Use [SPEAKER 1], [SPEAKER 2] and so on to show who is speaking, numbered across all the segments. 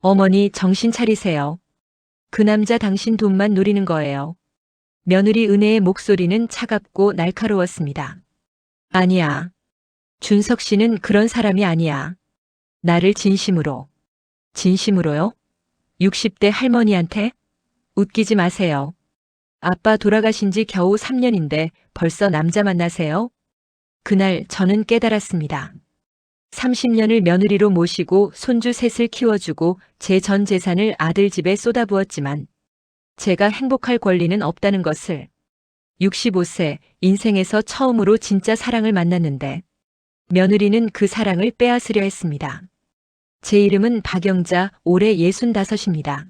[SPEAKER 1] 어머니 정신 차리세요. 그 남자 당신 돈만 노리는 거예요. 며느리 은혜의 목소리는 차갑고 날카로웠습니다. 아니야. 준석 씨는 그런 사람이 아니야. 나를 진심으로. 진심으로요? 60대 할머니한테? 웃기지 마세요. 아빠 돌아가신 지 겨우 3년인데 벌써 남자 만나세요? 그날 저는 깨달았습니다. 30년을 며느리로 모시고 손주 셋을 키워주고 제 전 재산을 아들 집에 쏟아부었지만 제가 행복할 권리는 없다는 것을. 65세 인생에서 처음으로 진짜 사랑을 만났는데 며느리는 그 사랑을 빼앗으려 했습니다. 제 이름은 박영자, 올해 65입니다.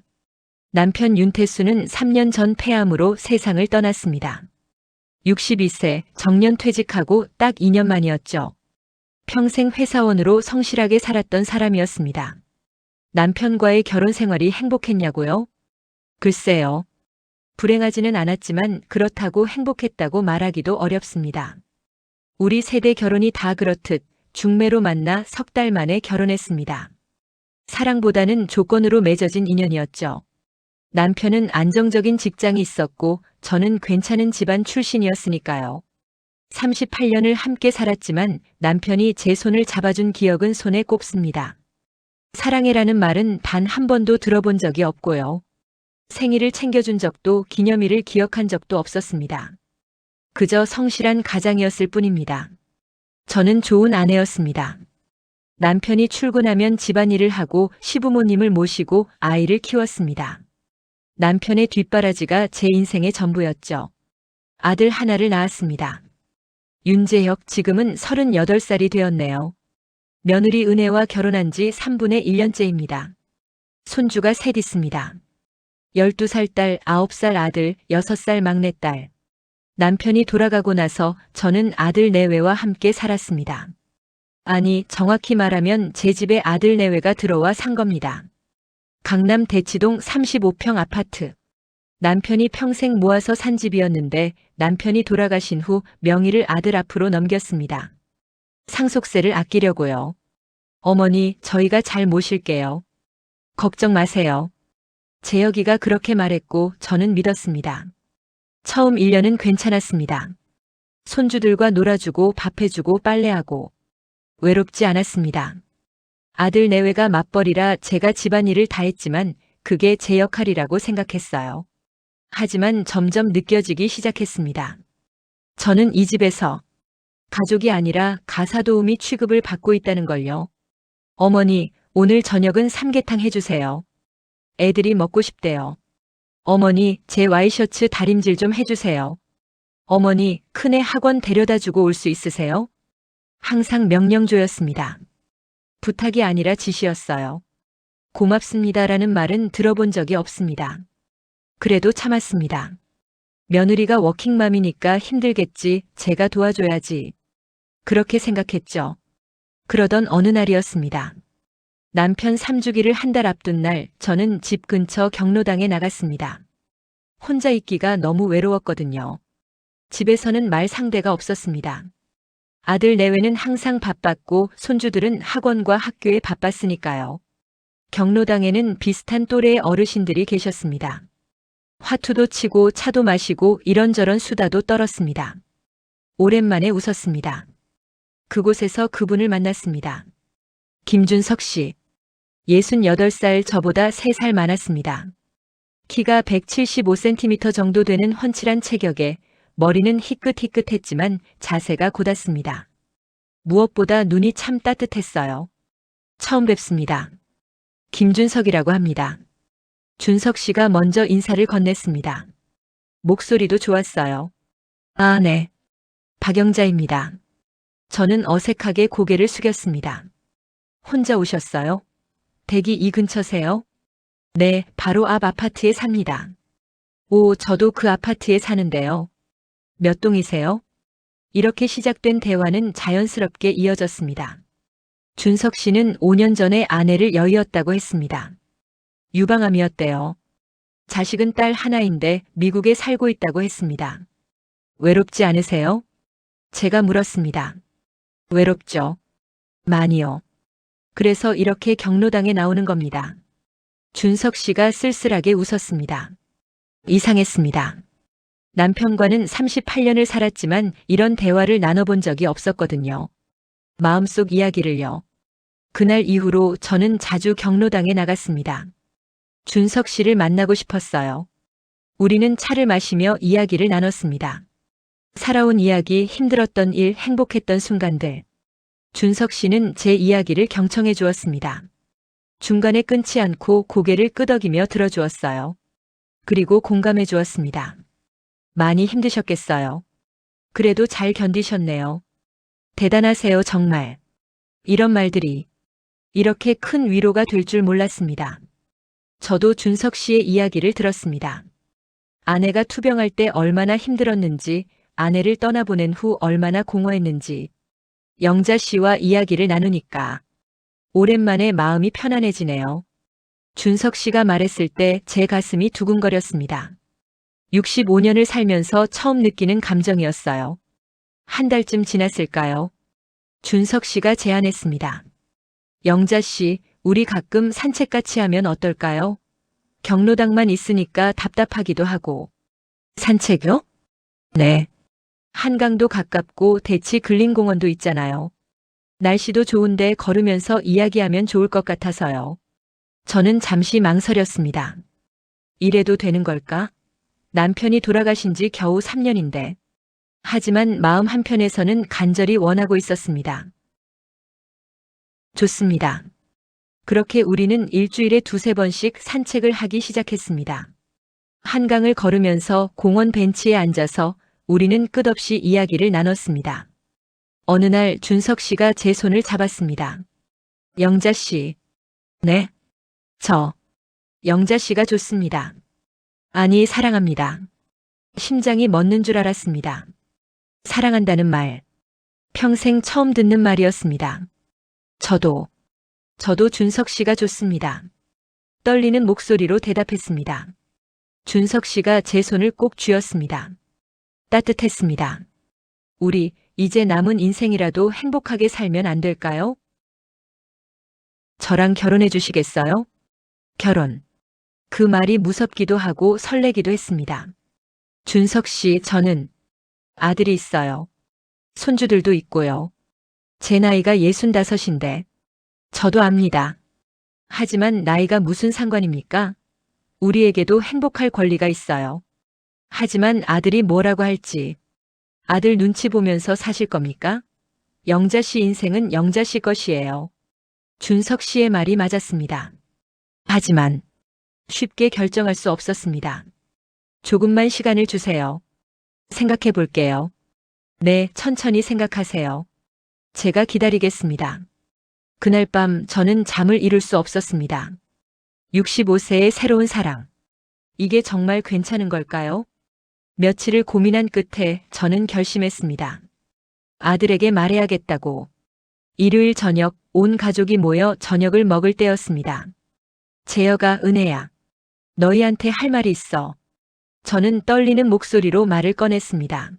[SPEAKER 1] 남편 윤태수는 3년 전 폐암으로 세상을 떠났습니다. 62세 정년 퇴직하고 딱 2년 만이었죠. 평생 회사원으로 성실하게 살았던 사람이었습니다. 남편과의 결혼 생활이 행복했냐고요? 글쎄요. 불행하지는 않았지만 그렇다고 행복했다고 말하기도 어렵습니다. 우리 세대 결혼이 다 그렇듯 중매로 만나 석 달 만에 결혼했습니다. 사랑보다는 조건으로 맺어진 인연이었죠. 남편은 안정적인 직장이 있었고 저는 괜찮은 집안 출신이었으니까요. 38년을 함께 살았지만 남편이 제 손을 잡아준 기억은 손에 꼽습니다. 사랑해라는 말은 단 한 번도 들어본 적이 없고요. 생일을 챙겨준 적도 기념일을 기억한 적도 없었습니다. 그저 성실한 가장이었을 뿐입니다. 저는 좋은 아내였습니다. 남편이 출근하면 집안일을 하고 시부모님을 모시고 아이를 키웠습니다. 남편의 뒷바라지가 제 인생의 전부였죠. 아들 하나를 낳았습니다. 윤재혁 지금은 38살이 되었네요. 며느리 은혜와 결혼한 지 3분의 1년째입니다. 손주가 셋 있습니다. 12살 딸, 9살 아들, 6살 막내딸. 남편이 돌아가고 나서 저는 아들 내외와 함께 살았습니다. 아니, 정확히 말하면 제 집에 아들 내외가 들어와 산 겁니다. 강남 대치동 35평 아파트. 남편이 평생 모아서 산 집이었는데 남편이 돌아가신 후 명의를 아들 앞으로 넘겼습니다. 상속세를 아끼려고요. 어머니, 저희가 잘 모실게요. 걱정 마세요. 재혁이가 그렇게 말했고 저는 믿었습니다. 처음 1년은 괜찮았습니다. 손주들과 놀아주고 밥해주고 빨래하고 외롭지 않았습니다. 아들 내외가 맞벌이라 제가 집안일을 다 했지만 그게 제 역할이라고 생각했어요. 하지만 점점 느껴지기 시작했습니다. 저는 이 집에서 가족이 아니라 가사도우미 취급을 받고 있다는 걸요. 어머니, 오늘 저녁은 삼계탕 해주세요. 애들이 먹고 싶대요. 어머니, 제 와이셔츠 다림질 좀 해주세요. 어머니, 큰애 학원 데려다 주고 올 수 있으세요? 항상 명령조였습니다. 부탁이 아니라 지시였어요. 고맙습니다라는 말은 들어본 적이 없습니다. 그래도 참았습니다. 며느리가 워킹맘이니까 힘들겠지, 제가 도와줘야지. 그렇게 생각했죠. 그러던 어느 날이었습니다. 남편 3주기를 한 달 앞둔 날 저는 집 근처 경로당에 나갔습니다. 혼자 있기가 너무 외로웠거든요. 집에서는 말 상대가 없었습니다. 아들 내외는 항상 바빴고 손주들은 학원과 학교에 바빴으니까요. 경로당에는 비슷한 또래의 어르신들이 계셨습니다. 화투도 치고 차도 마시고 이런저런 수다도 떨었습니다. 오랜만에 웃었습니다. 그곳에서 그분을 만났습니다. 김준석 씨. 68살, 저보다 3살 많았습니다. 키가 175cm 정도 되는 훤칠한 체격에 머리는 희끗희끗했지만 자세가 곧았습니다. 무엇보다 눈이 참 따뜻했어요. 처음 뵙습니다. 김준석이라고 합니다. 준석 씨가 먼저 인사를 건넸습니다. 목소리도 좋았어요. 아, 네. 박영자입니다. 저는 어색하게 고개를 숙였습니다. 혼자 오셨어요? 댁이 이 근처세요? 네, 바로 앞 아파트에 삽니다. 오, 저도 그 아파트에 사는데요. 몇 동이세요? 이렇게 시작된 대화는 자연스럽게 이어졌습니다. 준석 씨는 5년 전에 아내를 여의었다고 했습니다. 유방암이었대요. 자식은 딸 하나인데 미국에 살고 있다고 했습니다. 외롭지 않으세요? 제가 물었습니다. 외롭죠. 많이요. 그래서 이렇게 경로당에 나오는 겁니다. 준석 씨가 쓸쓸하게 웃었습니다. 이상했습니다. 남편과는 38년을 살았지만 이런 대화를 나눠본 적이 없었거든요. 마음속 이야기를요. 그날 이후로 저는 자주 경로당에 나갔습니다. 준석 씨를 만나고 싶었어요. 우리는 차를 마시며 이야기를 나눴습니다. 살아온 이야기, 힘들었던 일, 행복했던 순간들. 준석 씨는 제 이야기를 경청해 주었습니다. 중간에 끊지 않고 고개를 끄덕이며 들어주었어요. 그리고 공감해 주었습니다. 많이 힘드셨겠어요. 그래도 잘 견디셨네요. 대단하세요, 정말. 이런 말들이 이렇게 큰 위로가 될 줄 몰랐습니다. 저도 준석 씨의 이야기를 들었습니다. 아내가 투병할 때 얼마나 힘들었는지, 아내를 떠나보낸 후 얼마나 공허했는지, 영자 씨와 이야기를 나누니까 오랜만에 마음이 편안해지네요. 준석 씨가 말했을 때 제 가슴이 두근거렸습니다. 65년을 살면서 처음 느끼는 감정이었어요. 한 달쯤 지났을까요? 준석 씨가 제안했습니다. 영자 씨, 우리 가끔 산책같이 하면 어떨까요? 경로당만 있으니까 답답하기도 하고. 산책요? 네. 한강도 가깝고 대치 근린공원도 있잖아요. 날씨도 좋은데 걸으면서 이야기하면 좋을 것 같아서요. 저는 잠시 망설였습니다. 이래도 되는 걸까? 남편이 돌아가신 지 겨우 3년인데. 하지만 마음 한편에서는 간절히 원하고 있었습니다. 좋습니다. 그렇게 우리는 일주일에 두세 번씩 산책을 하기 시작했습니다. 한강을 걸으면서 공원 벤치에 앉아서 우리는 끝없이 이야기를 나눴습니다. 어느 날 준석 씨가 제 손을 잡았습니다. 영자 씨. 네. 영자 씨가 좋습니다. 아니, 사랑합니다. 심장이 멎는 줄 알았습니다. 사랑한다는 말. 평생 처음 듣는 말이었습니다. 저도 준석 씨가 좋습니다. 떨리는 목소리로 대답했습니다. 준석 씨가 제 손을 꼭 쥐었습니다. 따뜻했습니다. 우리 이제 남은 인생이라도 행복하게 살면 안 될까요? 저랑 결혼해 주시겠어요? 결혼. 그 말이 무섭기도 하고 설레기도 했습니다. 준석 씨, 저는 아들이 있어요. 손주들도 있고요. 제 나이가 65인데 저도 압니다. 하지만 나이가 무슨 상관입니까? 우리에게도 행복할 권리가 있어요. 하지만 아들이 뭐라고 할지. 아들 눈치 보면서 사실 겁니까? 영자 씨 인생은 영자 씨 것이에요. 준석 씨의 말이 맞았습니다. 하지만 쉽게 결정할 수 없었습니다. 조금만 시간을 주세요. 생각해 볼게요. 네, 천천히 생각하세요. 제가 기다리겠습니다. 그날 밤 저는 잠을 이룰 수 없었습니다. 65세의 새로운 사랑. 이게 정말 괜찮은 걸까요? 며칠을 고민한 끝에 저는 결심했습니다. 아들에게 말해야겠다고. 일요일 저녁 온 가족이 모여 저녁을 먹을 때였습니다. 재혁아, 은혜야. 너희한테 할 말이 있어. 저는 떨리는 목소리로 말을 꺼냈습니다.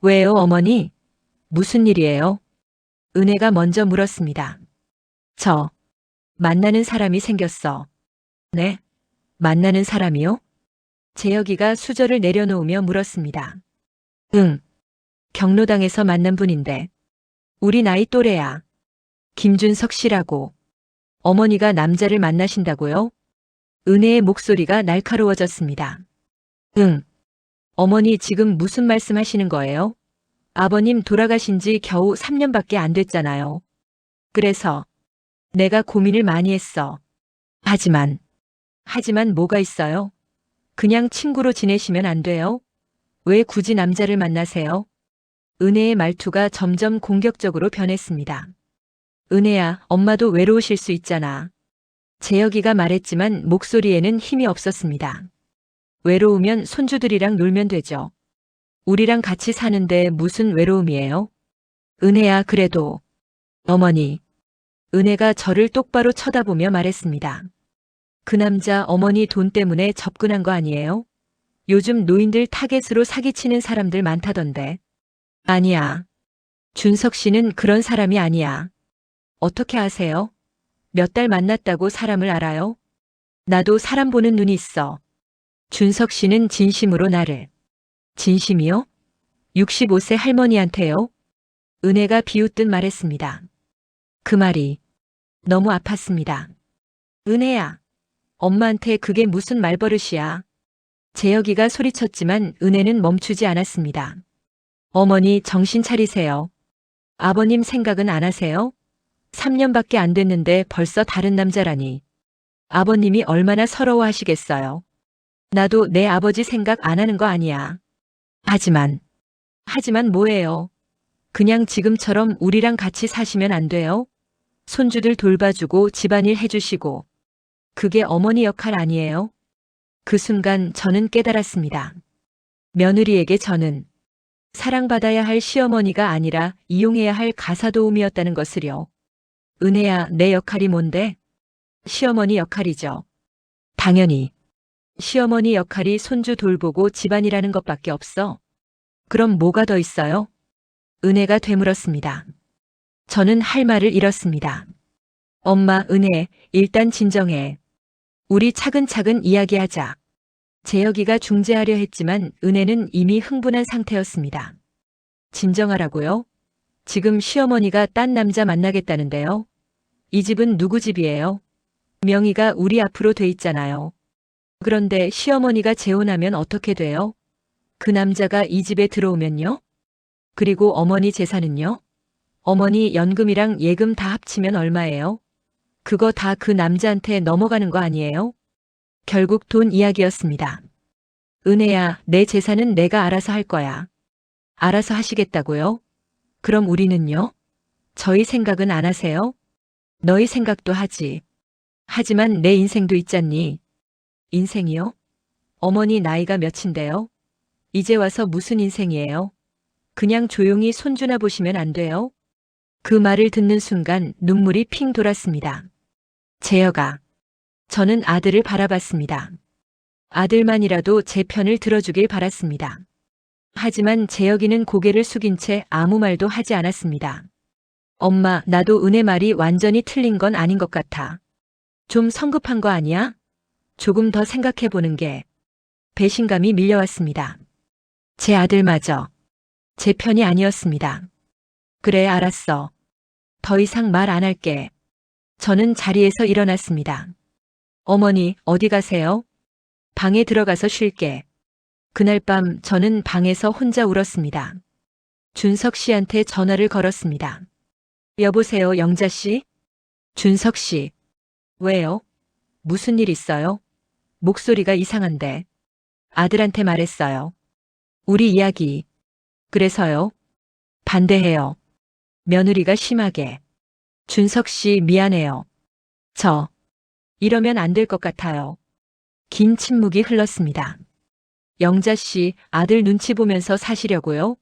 [SPEAKER 1] 왜요, 어머니? 무슨 일이에요? 은혜가 먼저 물었습니다. 만나는 사람이 생겼어. 네? 만나는 사람이요? 재혁이가 수저를 내려놓으며 물었습니다. 응. 경로당에서 만난 분인데. 우리 나이 또래야. 김준석 씨라고. 어머니가 남자를 만나신다고요? 은혜의 목소리가 날카로워졌습니다. 응. 어머니 지금 무슨 말씀 하시는 거예요? 아버님 돌아가신 지 겨우 3년밖에 안 됐잖아요. 그래서 내가 고민을 많이 했어. 하지만 뭐가 있어요? 그냥 친구로 지내시면 안 돼요? 왜 굳이 남자를 만나세요? 은혜의 말투가 점점 공격적으로 변했습니다. 은혜야, 엄마도 외로우실 수 있잖아. 재혁이가 말했지만 목소리에는 힘이 없었습니다. 외로우면 손주들이랑 놀면 되죠. 우리랑 같이 사는데 무슨 외로움이에요? 은혜야, 그래도. 어머니. 은혜가 저를 똑바로 쳐다보며 말했습니다. 그 남자 어머니 돈 때문에 접근한 거 아니에요? 요즘 노인들 타겟으로 사기치는 사람들 많다던데. 아니야. 준석 씨는 그런 사람이 아니야. 어떻게 아세요? 몇 달 만났다고 사람을 알아요? 나도 사람 보는 눈이 있어. 준석 씨는 진심으로 나를. 진심이요? 65세 할머니한테요? 은혜가 비웃듯 말했습니다. 그 말이 너무 아팠습니다. 은혜야, 엄마한테 그게 무슨 말버릇이야. 재혁이가 소리쳤지만 은혜는 멈추지 않았습니다. 어머니 정신 차리세요. 아버님 생각은 안 하세요? 3년밖에 안 됐는데 벌써 다른 남자라니. 아버님이 얼마나 서러워하시겠어요. 나도 내 아버지 생각 안 하는 거 아니야. 하지만 뭐예요? 그냥 지금처럼 우리랑 같이 사시면 안 돼요? 손주들 돌봐주고 집안일 해주시고. 그게 어머니 역할 아니에요? 그 순간 저는 깨달았습니다. 며느리에게 저는 사랑받아야 할 시어머니가 아니라 이용해야 할 가사도우미였다는 것을요. 은혜야, 내 역할이 뭔데? 시어머니 역할이죠. 당연히. 시어머니 역할이 손주 돌보고 집안이라는 것밖에 없어. 그럼 뭐가 더 있어요? 은혜가 되물었습니다. 저는 할 말을 잃었습니다. 엄마, 은혜, 일단 진정해. 우리 차근차근 이야기하자. 재혁이가 중재하려 했지만 은혜는 이미 흥분한 상태였습니다. 진정하라고요? 지금 시어머니가 딴 남자 만나겠다는데요. 이 집은 누구 집이에요? 명의가 우리 앞으로 돼 있잖아요. 그런데 시어머니가 재혼하면 어떻게 돼요? 그 남자가 이 집에 들어오면요? 그리고 어머니 재산은요? 어머니 연금이랑 예금 다 합치면 얼마예요? 그거 다 그 남자한테 넘어가는 거 아니에요? 결국 돈 이야기였습니다. 은혜야, 내 재산은 내가 알아서 할 거야. 알아서 하시겠다고요? 그럼 우리는요? 저희 생각은 안 하세요? 너희 생각도 하지. 하지만 내 인생도 있잖니. 인생이요? 어머니 나이가 몇인데요? 이제 와서 무슨 인생이에요? 그냥 조용히 손주나 보시면 안 돼요? 그 말을 듣는 순간 눈물이 핑 돌았습니다. 재혁아. 저는 아들을 바라봤습니다. 아들만이라도 제 편을 들어주길 바랐습니다. 하지만 재혁이는 고개를 숙인 채 아무 말도 하지 않았습니다. 엄마, 나도 은혜 말이 완전히 틀린 건 아닌 것 같아. 좀 성급한 거 아니야? 조금 더 생각해 보는 게. 배신감이 밀려왔습니다. 제 아들마저 제 편이 아니었습니다. 그래, 알았어. 더 이상 말 안 할게. 저는 자리에서 일어났습니다. 어머니, 어디 가세요? 방에 들어가서 쉴게. 그날 밤 저는 방에서 혼자 울었습니다. 준석 씨한테 전화를 걸었습니다. 여보세요, 영자 씨? 준석 씨. 왜요? 무슨 일 있어요? 목소리가 이상한데. 아들한테 말했어요. 우리 이야기. 그래서요? 반대해요. 며느리가 심하게. 준석 씨, 미안해요. 이러면 안 될 것 같아요. 긴 침묵이 흘렀습니다. 영자 씨, 아들 눈치 보면서 사시려고요?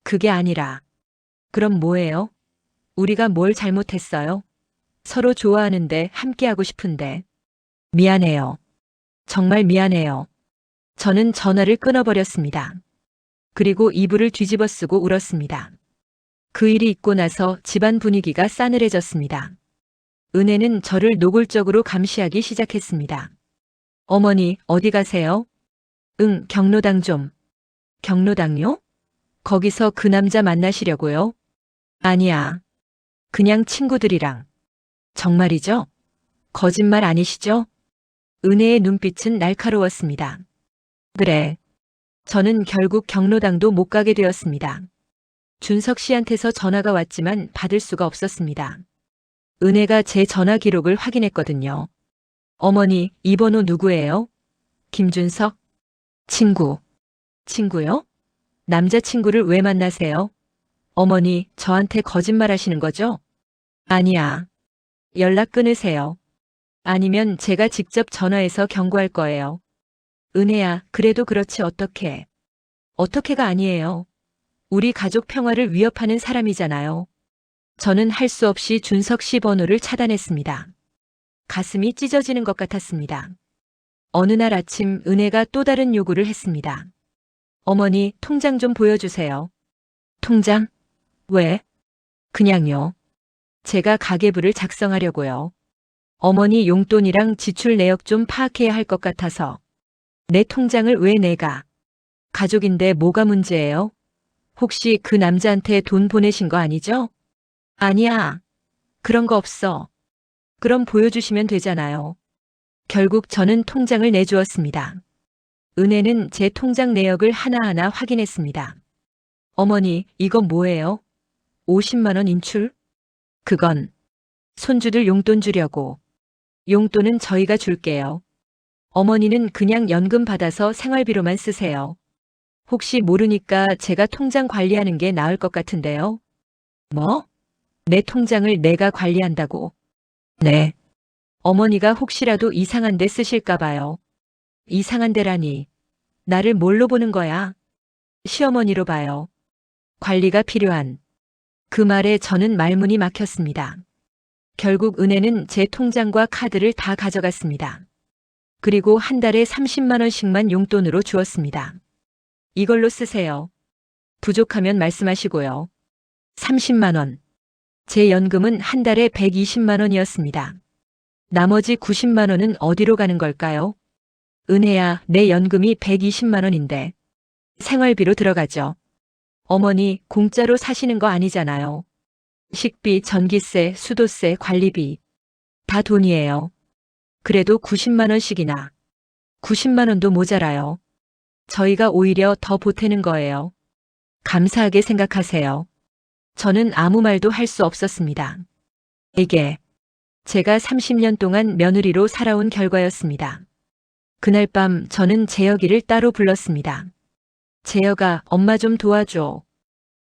[SPEAKER 1] 그게 아니라. 그럼 뭐예요? 우리가 뭘 잘못했어요? 서로 좋아하는데 함께하고 싶은데. 미안해요. 정말 미안해요. 저는 전화를 끊어버렸습니다. 그리고 이불을 뒤집어 쓰고 울었습니다. 그 일이 있고 나서 집안 분위기가 싸늘해졌습니다. 은혜는 저를 노골적으로 감시하기 시작했습니다. 어머니, 어디 가세요? 응, 경로당 좀. 경로당요? 거기서 그 남자 만나시려고요? 아니야. 그냥 친구들이랑. 정말이죠? 거짓말 아니시죠? 은혜의 눈빛은 날카로웠습니다. 그래. 저는 결국 경로당도 못 가게 되었습니다. 준석 씨한테서 전화가 왔지만 받을 수가 없었습니다. 은혜가 제 전화 기록을 확인했거든요. 어머니, 이 번호 누구예요? 김준석? 친구. 친구요? 남자친구를 왜 만나세요? 어머니, 저한테 거짓말 하시는 거죠? 아니야. 연락 끊으세요. 아니면 제가 직접 전화해서 경고할 거예요. 은혜야, 그래도 그렇지 어떻게. 어떻게가 아니에요. 우리 가족 평화를 위협하는 사람이잖아요. 저는 할 수 없이 준석 씨 번호를 차단했습니다. 가슴이 찢어지는 것 같았습니다. 어느 날 아침 은혜가 또 다른 요구를 했습니다. 어머니, 통장 좀 보여주세요. 통장? 왜? 그냥요. 제가 가계부를 작성하려고요. 어머니 용돈이랑 지출 내역 좀 파악해야 할 것 같아서. 내 통장을 왜 내가? 가족인데 뭐가 문제예요? 혹시 그 남자한테 돈 보내신 거 아니죠? 아니야. 그런 거 없어. 그럼 보여주시면 되잖아요. 결국 저는 통장을 내주었습니다. 은혜는 제 통장 내역을 하나하나 확인했습니다. 어머니, 이건 뭐예요? 50만 원 인출? 그건 손주들 용돈 주려고. 용돈은 저희가 줄게요. 어머니는 그냥 연금 받아서 생활비로만 쓰세요. 혹시 모르니까 제가 통장 관리하는 게 나을 것 같은데요. 뭐? 내 통장을 내가 관리한다고? 네. 어머니가 혹시라도 이상한 데 쓰실까 봐요. 이상한 데라니. 나를 뭘로 보는 거야? 시어머니로 봐요. 관리가 필요한. 그 말에 저는 말문이 막혔습니다. 결국 은혜는 제 통장과 카드를 다 가져갔습니다. 그리고 한 달에 30만 원씩만 용돈으로 주었습니다. 이걸로 쓰세요. 부족하면 말씀하시고요. 30만 원. 제 연금은 한 달에 120만 원이었습니다. 나머지 90만 원은 어디로 가는 걸까요? 은혜야, 내 연금이 120만 원인데. 생활비로 들어가죠. 어머니, 공짜로 사시는 거 아니잖아요. 식비, 전기세, 수도세, 관리비. 다 돈이에요. 그래도 90만 원씩이나. 90만 원도 모자라요. 저희가 오히려 더 보태는 거예요. 감사하게 생각하세요. 저는 아무 말도 할 수 없었습니다. 이게 제가 30년 동안 며느리로 살아온 결과였습니다. 그날 밤 저는 재혁이를 따로 불렀습니다. 재혁아, 엄마 좀 도와줘.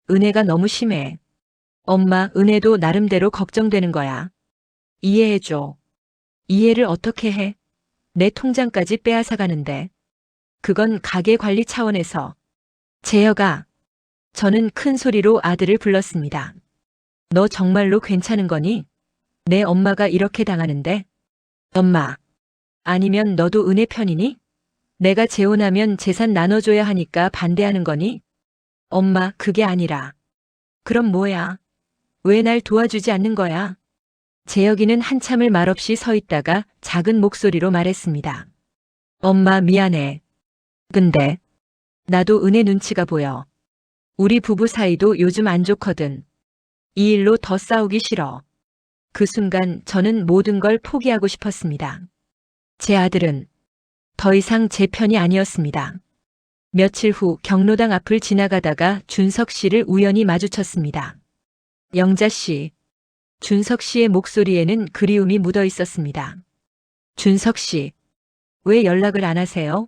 [SPEAKER 1] 은혜가 너무 심해. 엄마, 은혜도 나름대로 걱정되는 거야. 이해해줘. 이해를 어떻게 해? 내 통장까지 빼앗아 가는데. 그건 가게 관리 차원에서. 재혁아. 저는 큰 소리로 아들을 불렀습니다. 너 정말로 괜찮은 거니? 내 엄마가 이렇게 당하는데? 엄마. 아니면 너도 은혜 편이니? 내가 재혼하면 재산 나눠줘야 하니까 반대하는 거니? 엄마, 그게 아니라. 그럼 뭐야? 왜 날 도와주지 않는 거야? 재혁이는 한참을 말없이 서 있다가 작은 목소리로 말했습니다. 엄마, 미안해. 근데 나도 은혜 눈치가 보여. 우리 부부 사이도 요즘 안 좋거든. 이 일로 더 싸우기 싫어. 그 순간 저는 모든 걸 포기하고 싶었습니다. 제 아들은 더 이상 제 편이 아니었습니다. 며칠 후 경로당 앞을 지나가다가 준석 씨를 우연히 마주쳤습니다. 영자 씨. 준석 씨의 목소리에는 그리움이 묻어 있었습니다. 준석 씨. 왜 연락을 안 하세요?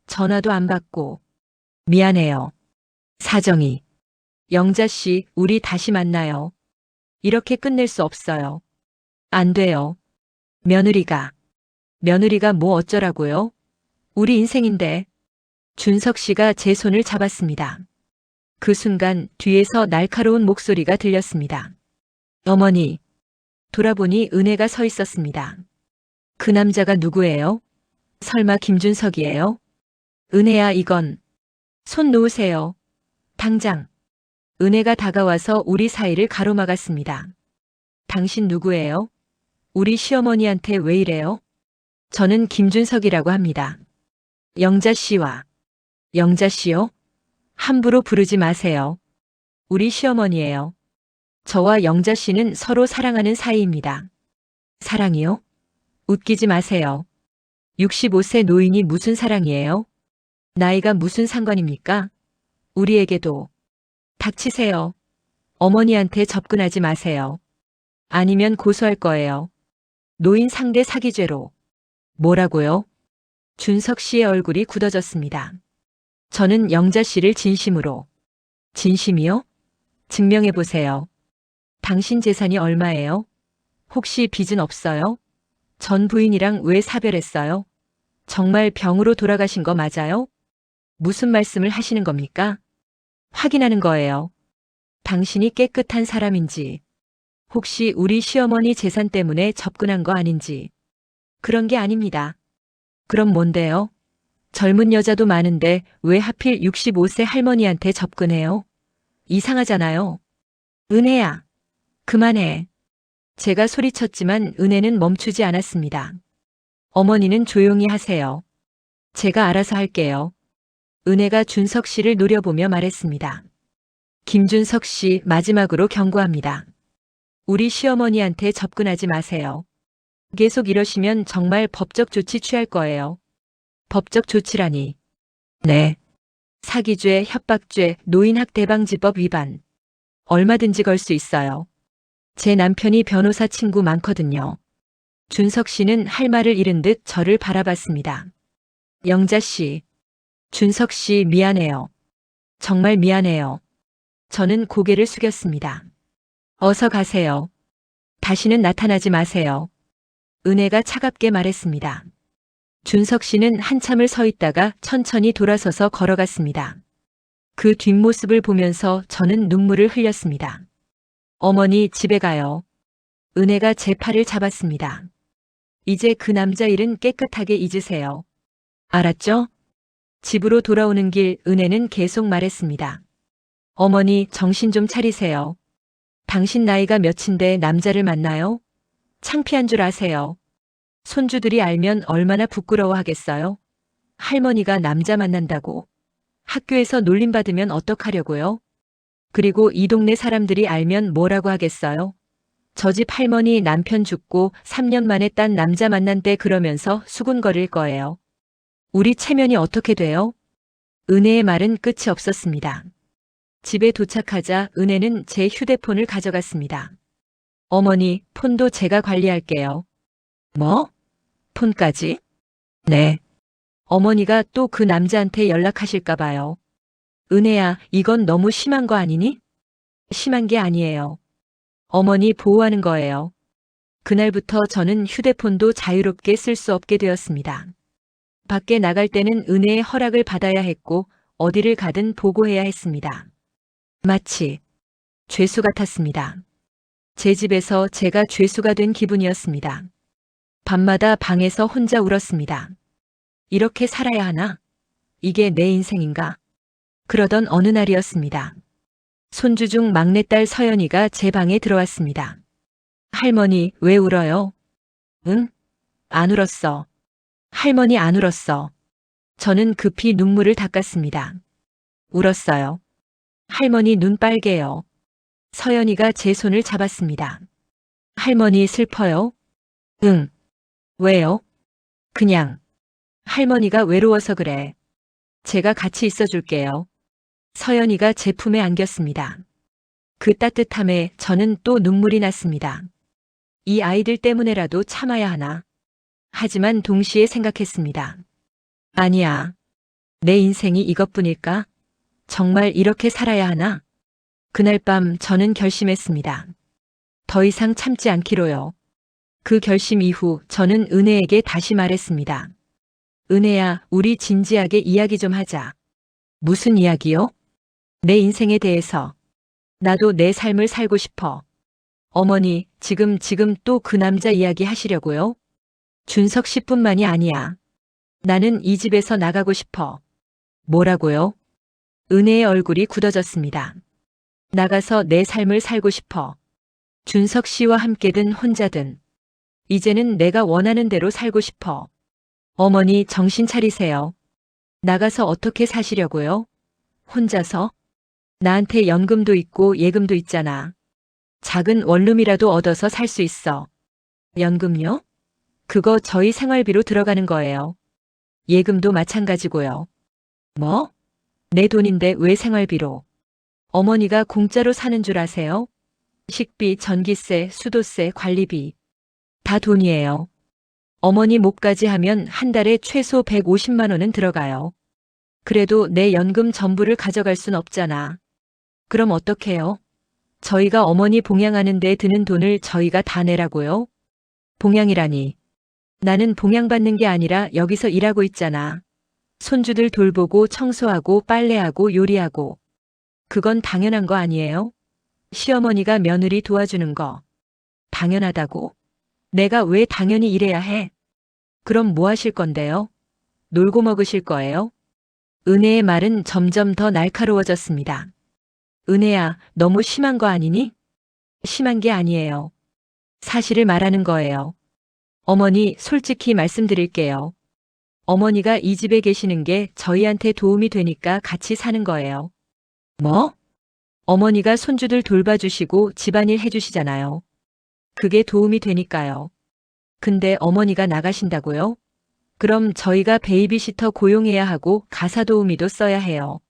[SPEAKER 1] 전화도 안 받고. 미안해요. 사정이. 영자 씨, 우리 다시 만나요. 이렇게 끝낼 수 없어요. 안 돼요. 며느리가 뭐 어쩌라고요? 우리 인생인데. 준석 씨가 제 손을 잡았습니다. 그 순간 뒤에서 날카로운 목소리가 들렸습니다. 어머니. 돌아보니 은혜가 서 있었습니다. 그 남자가 누구예요? 설마 김준석이에요? 은혜야, 이건. 손 놓으세요. 당장. 은혜가 다가와서 우리 사이를 가로막았습니다. 당신 누구예요? 우리 시어머니한테 왜 이래요? 저는 김준석이라고 합니다. 영자 씨와. 영자 씨요? 함부로 부르지 마세요. 우리 시어머니예요. 저와 영자 씨는 서로 사랑하는 사이입니다. 사랑이요? 웃기지 마세요. 65세 노인이 무슨 사랑이에요? 나이가 무슨 상관입니까? 우리에게도. 닥치세요. 어머니한테 접근하지 마세요. 아니면 고소할 거예요. 노인 상대 사기죄로. 뭐라고요? 준석 씨의 얼굴이 굳어졌습니다. 저는 영자 씨를 진심으로. 진심이요? 증명해보세요. 당신 재산이 얼마예요? 혹시 빚은 없어요? 전 부인이랑 왜 사별했어요? 정말 병으로 돌아가신 거 맞아요? 무슨 말씀을 하시는 겁니까? 확인하는 거예요. 당신이 깨끗한 사람인지, 혹시 우리 시어머니 재산 때문에 접근한 거 아닌지. 그런 게 아닙니다. 그럼 뭔데요? 젊은 여자도 많은데 왜 하필 65세 할머니한테 접근해요? 이상하잖아요. 은혜야, 그만해. 제가 소리쳤지만 은혜는 멈추지 않았습니다. 어머니는 조용히 하세요. 제가 알아서 할게요. 은혜가 준석 씨를 노려보며 말했습니다. 김준석 씨, 마지막으로 경고합니다. 우리 시어머니한테 접근하지 마세요. 계속 이러시면 정말 법적 조치 취할 거예요. 법적 조치라니. 네. 사기죄, 협박죄, 노인학대방지법 위반. 얼마든지 걸 수 있어요. 제 남편이 변호사 친구 많거든요. 준석 씨는 할 말을 잃은 듯 저를 바라봤습니다. 영자 씨. 준석 씨, 미안해요. 정말 미안해요. 저는 고개를 숙였습니다. 어서 가세요. 다시는 나타나지 마세요. 은혜가 차갑게 말했습니다. 준석 씨는 한참을 서 있다가 천천히 돌아서서 걸어갔습니다. 그 뒷모습을 보면서 저는 눈물을 흘렸습니다. 어머니, 집에 가요. 은혜가 제 팔을 잡았습니다. 이제 그 남자 일은 깨끗하게 잊으세요. 알았죠? 집으로 돌아오는 길 은혜는 계속 말했습니다. 어머니, 정신 좀 차리세요. 당신 나이가 몇인데 남자를 만나요? 창피한 줄 아세요? 손주들이 알면 얼마나 부끄러워하겠어요? 할머니가 남자 만난다고. 학교에서 놀림받으면 어떡하려고요? 그리고 이 동네 사람들이 알면 뭐라고 하겠어요? 저 집 할머니 남편 죽고 3년 만에 딴 남자 만난 때 그러면서 수군거릴 거예요. 우리 체면이 어떻게 돼요? 은혜의 말은 끝이 없었습니다. 집에 도착하자 은혜는 제 휴대폰을 가져갔습니다. 어머니, 폰도 제가 관리할게요. 뭐? 폰까지? 네. 어머니가 또 그 남자한테 연락하실까 봐요. 은혜야, 이건 너무 심한 거 아니니? 심한 게 아니에요. 어머니 보호하는 거예요. 그날부터 저는 휴대폰도 자유롭게 쓸 수 없게 되었습니다. 밖에 나갈 때는 은혜의 허락을 받아야 했고 어디를 가든 보고해야 했습니다. 마치 죄수 같았습니다. 제 집에서 제가 죄수가 된 기분이었습니다. 밤마다 방에서 혼자 울었습니다. 이렇게 살아야 하나? 이게 내 인생인가? 그러던 어느 날이었습니다. 손주 중 막내딸 서연이가 제 방에 들어왔습니다. 할머니, 왜 울어요? 응? 안 울었어. 할머니 안 울었어. 저는 급히 눈물을 닦았습니다. 울었어요. 할머니 눈 빨개요. 서연이가 제 손을 잡았습니다. 할머니 슬퍼요? 응. 왜요? 그냥. 할머니가 외로워서 그래. 제가 같이 있어줄게요. 서연이가 제 품에 안겼습니다. 그 따뜻함에 저는 또 눈물이 났습니다. 이 아이들 때문에라도 참아야 하나. 하지만 동시에 생각했습니다. 아니야. 내 인생이 이것뿐일까? 정말 이렇게 살아야 하나? 그날 밤 저는 결심했습니다. 더 이상 참지 않기로요. 그 결심 이후 저는 은혜에게 다시 말했습니다. 은혜야, 우리 진지하게 이야기 좀 하자. 무슨 이야기요? 내 인생에 대해서. 나도 내 삶을 살고 싶어. 어머니, 지금 또 그 남자 이야기 하시려고요? 준석 씨뿐만이 아니야. 나는 이 집에서 나가고 싶어. 뭐라고요? 은혜의 얼굴이 굳어졌습니다. 나가서 내 삶을 살고 싶어. 준석 씨와 함께든 혼자든. 이제는 내가 원하는 대로 살고 싶어. 어머니, 정신 차리세요. 나가서 어떻게 사시려고요? 혼자서? 나한테 연금도 있고 예금도 있잖아. 작은 원룸이라도 얻어서 살 수 있어. 연금요? 그거 저희 생활비로 들어가는 거예요. 예금도 마찬가지고요. 뭐? 내 돈인데 왜 생활비로? 어머니가 공짜로 사는 줄 아세요? 식비, 전기세, 수도세, 관리비. 다 돈이에요. 어머니 몫까지 하면 한 달에 최소 150만 원은 들어가요. 그래도 내 연금 전부를 가져갈 순 없잖아. 그럼 어떡해요? 저희가 어머니 봉양하는 데 드는 돈을 저희가 다 내라고요? 봉양이라니. 나는 봉양받는 게 아니라 여기서 일하고 있잖아. 손주들 돌보고 청소하고 빨래하고 요리하고. 그건 당연한 거 아니에요? 시어머니가 며느리 도와주는 거. 당연하다고? 내가 왜 당연히 일해야 해? 그럼 뭐 하실 건데요? 놀고 먹으실 거예요? 은혜의 말은 점점 더 날카로워졌습니다. 은혜야, 너무 심한 거 아니니? 심한 게 아니에요. 사실을 말하는 거예요. 어머니, 솔직히 말씀드릴게요. 어머니가 이 집에 계시는 게 저희한테 도움이 되니까 같이 사는 거예요. 뭐? 어머니가 손주들 돌봐주시고 집안일 해주시잖아요. 그게 도움이 되니까요. 근데 어머니가 나가신다고요? 그럼 저희가 베이비시터 고용해야 하고 가사 도우미도 써야 해요.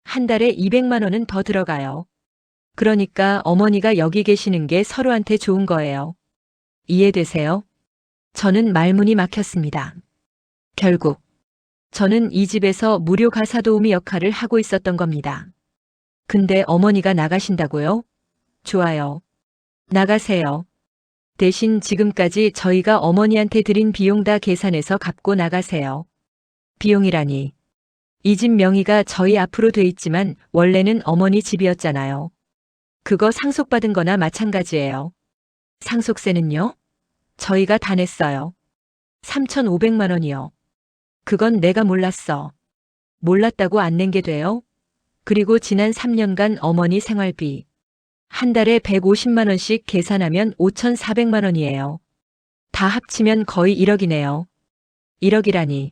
[SPEAKER 1] 한 달에 200만 원은 더 들어가요. 그러니까 어머니가 여기 계시는 게 서로한테 좋은 거예요. 이해되세요? 저는 말문이 막혔습니다. 결국 저는 이 집에서 무료 가사 도우미 역할을 하고 있었던 겁니다. 근데 어머니가 나가신다고요? 좋아요. 나가세요. 대신 지금까지 저희가 어머니한테 드린 비용 다 계산해서 갚고 나가세요. 비용이라니. 이 집 명의가 저희 앞으로 돼 있지만 원래는 어머니 집이었잖아요. 그거 상속받은 거나 마찬가지예요. 상속세는요? 저희가 다 냈어요. 3,500만 원이요. 그건 내가 몰랐어. 몰랐다고 안 낸 게 돼요? 그리고 지난 3년간 어머니 생활비. 한 달에 150만 원씩 계산하면 5,400만 원이에요. 다 합치면 거의 1억이네요. 1억이라니.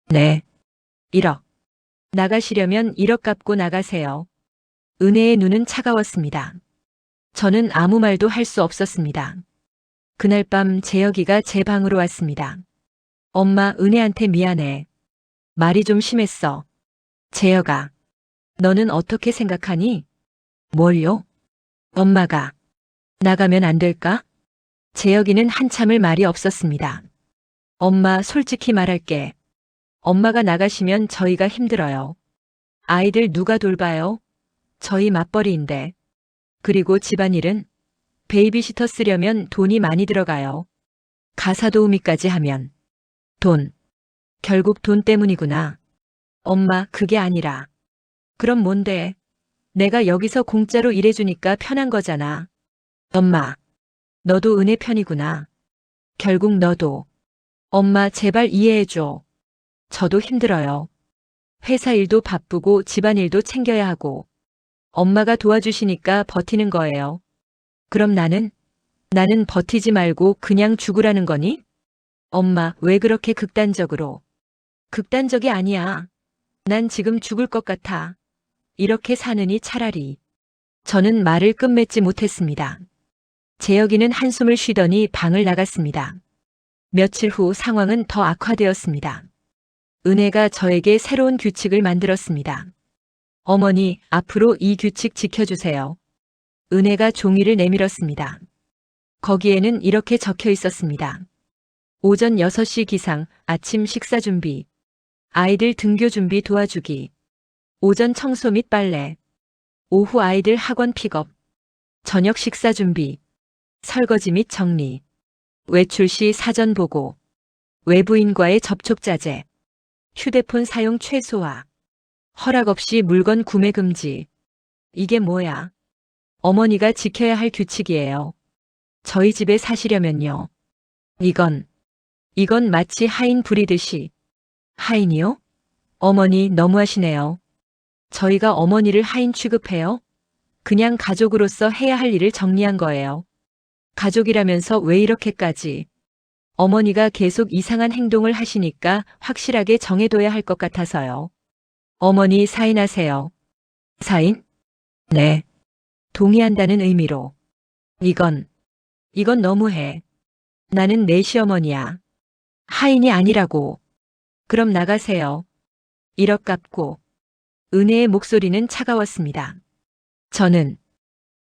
[SPEAKER 1] 네. 1억. 나가시려면 1억 갚고 나가세요. 은혜의 눈은 차가웠습니다. 저는 아무 말도 할 수 없었습니다. 그날 밤 재혁이가 제 방으로 왔습니다. 엄마, 은혜한테 미안해. 말이 좀 심했어. 재혁아, 너는 어떻게 생각하니? 뭘요? 엄마가 나가면 안 될까? 재혁이는 한참을 말이 없었습니다. 엄마, 솔직히 말할게. 엄마가 나가시면 저희가 힘들어요. 아이들 누가 돌봐요? 저희 맞벌이인데. 그리고 집안일은? 베이비시터 쓰려면 돈이 많이 들어가요. 가사 도우미까지 하면. 돈. 결국 돈 때문이구나. 엄마, 그게 아니라. 그럼 뭔데? 내가 여기서 공짜로 일해주니까 편한 거잖아. 엄마, 너도 은혜 편이구나. 결국 너도. 엄마, 제발 이해해줘. 저도 힘들어요. 회사 일도 바쁘고 집안일도 챙겨야 하고. 엄마가 도와주시니까 버티는 거예요. 그럼 나는 버티지 말고 그냥 죽으라는 거니? 엄마, 왜 그렇게 극단적으로? 극단적이 아니야. 난 지금 죽을 것 같아. 이렇게 사느니 차라리. 저는 말을 끝맺지 못했습니다. 재혁이는 한숨을 쉬더니 방을 나갔습니다. 며칠 후 상황은 더 악화되었습니다. 은혜가 저에게 새로운 규칙을 만들었습니다. 어머니, 앞으로 이 규칙 지켜주세요. 은혜가 종이를 내밀었습니다. 거기에는 이렇게 적혀 있었습니다. 오전 6시 기상, 아침 식사 준비. 아이들 등교 준비 도와주기. 오전 청소 및 빨래. 오후 아이들 학원 픽업. 저녁 식사 준비. 설거지 및 정리. 외출 시 사전 보고. 외부인과의 접촉 자제. 휴대폰 사용 최소화. 허락 없이 물건 구매 금지. 이게 뭐야? 어머니가 지켜야 할 규칙이에요. 저희 집에 사시려면요. 이건 마치 하인 부리듯이. 하인이요? 어머니 너무하시네요. 저희가 어머니를 하인 취급해요? 그냥 가족으로서 해야 할 일을 정리한 거예요. 가족이라면서 왜 이렇게까지? 어머니가 계속 이상한 행동을 하시니까 확실하게 정해둬야 할 것 같아서요. 어머니 사인하세요. 사인? 네. 동의한다는 의미로. 이건 너무해. 나는 내 시어머니야. 하인이 아니라고. 그럼 나가세요. 1억 갚고. 은혜의 목소리는 차가웠습니다. 저는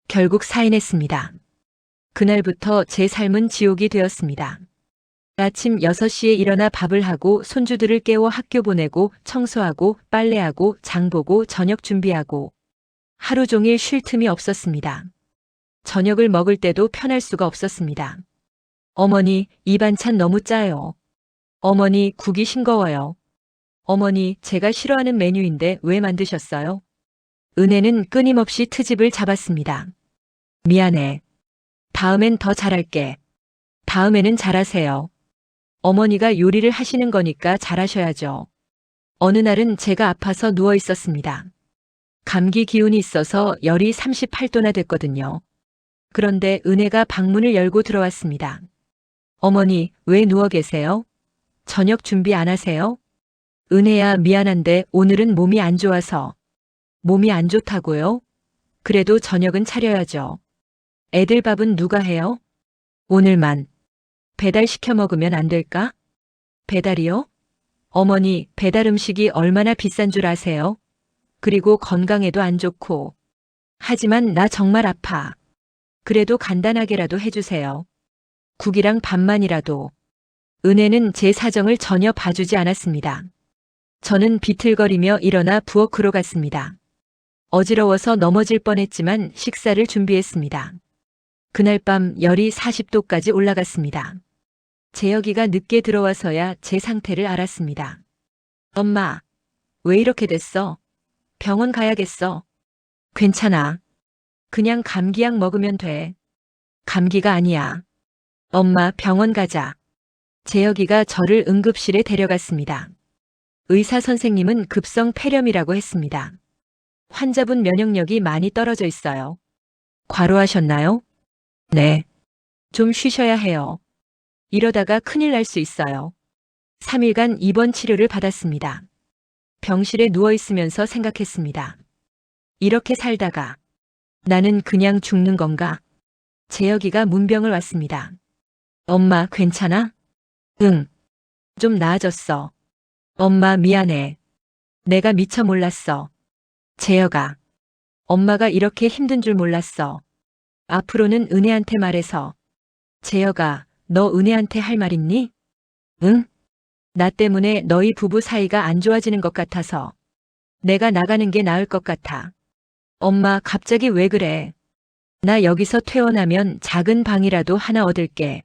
[SPEAKER 1] 결국 사인했습니다. 그날부터 제 삶은 지옥이 되었습니다. 아침 6시에 일어나 밥을 하고 손주들을 깨워 학교 보내고 청소하고 빨래하고 장 보고 저녁 준비하고 하루 종일 쉴 틈이 없었습니다. 저녁을 먹을 때도 편할 수가 없었습니다. 어머니, 이 반찬 너무 짜요. 어머니, 국이 싱거워요. 어머니, 제가 싫어하는 메뉴인데 왜 만드셨어요? 은혜는 끊임없이 트집을 잡았습니다. 미안해. 다음엔 더 잘할게. 다음에는 잘하세요. 어머니가 요리를 하시는 거니까 잘하셔야죠. 어느 날은 제가 아파서 누워 있었습니다. 감기 기운이 있어서 열이 38도나 됐거든요. 그런데 은혜가 방문을 열고 들어왔습니다. 어머니, 왜 누워 계세요? 저녁 준비 안 하세요? 은혜야, 미안한데 오늘은 몸이 안 좋아서. 몸이 안 좋다고요? 그래도 저녁은 차려야죠. 애들 밥은 누가 해요? 오늘만. 배달시켜 먹으면 안 될까? 배달이요? 어머니, 배달 음식이 얼마나 비싼 줄 아세요? 그리고 건강에도 안 좋고. 하지만 나 정말 아파. 그래도 간단하게라도 해주세요. 국이랑 밥만이라도. 은혜는 제 사정을 전혀 봐주지 않았습니다. 저는 비틀거리며 일어나 부엌으로 갔습니다. 어지러워서 넘어질 뻔했지만 식사를 준비했습니다. 그날 밤 열이 40도까지 올라갔습니다. 재혁이가 늦게 들어와서야 제 상태를 알았습니다. 엄마, 왜 이렇게 됐어? 병원 가야겠어. 괜찮아. 그냥 감기약 먹으면 돼. 감기가 아니야. 엄마, 병원 가자. 재혁이가 저를 응급실에 데려갔습니다. 의사 선생님은 급성 폐렴이라고 했습니다. 환자분 면역력이 많이 떨어져 있어요. 과로하셨나요? 네. 좀 쉬셔야 해요. 이러다가 큰일 날 수 있어요. 3일간 입원 치료를 받았습니다. 병실에 누워 있으면서 생각했습니다. 이렇게 살다가 나는 그냥 죽는 건가? 재혁이가 문병을 왔습니다. 엄마, 괜찮아? 응. 좀 나아졌어. 엄마, 미안해. 내가 미처 몰랐어. 재혁아. 엄마가 이렇게 힘든 줄 몰랐어. 앞으로는 은혜한테 말해서. 재혁아, 너 은혜한테 할 말 있니? 응? 나 때문에 너희 부부 사이가 안 좋아지는 것 같아서. 내가 나가는 게 나을 것 같아. 엄마, 갑자기 왜 그래? 나 여기서 퇴원하면 작은 방이라도 하나 얻을게.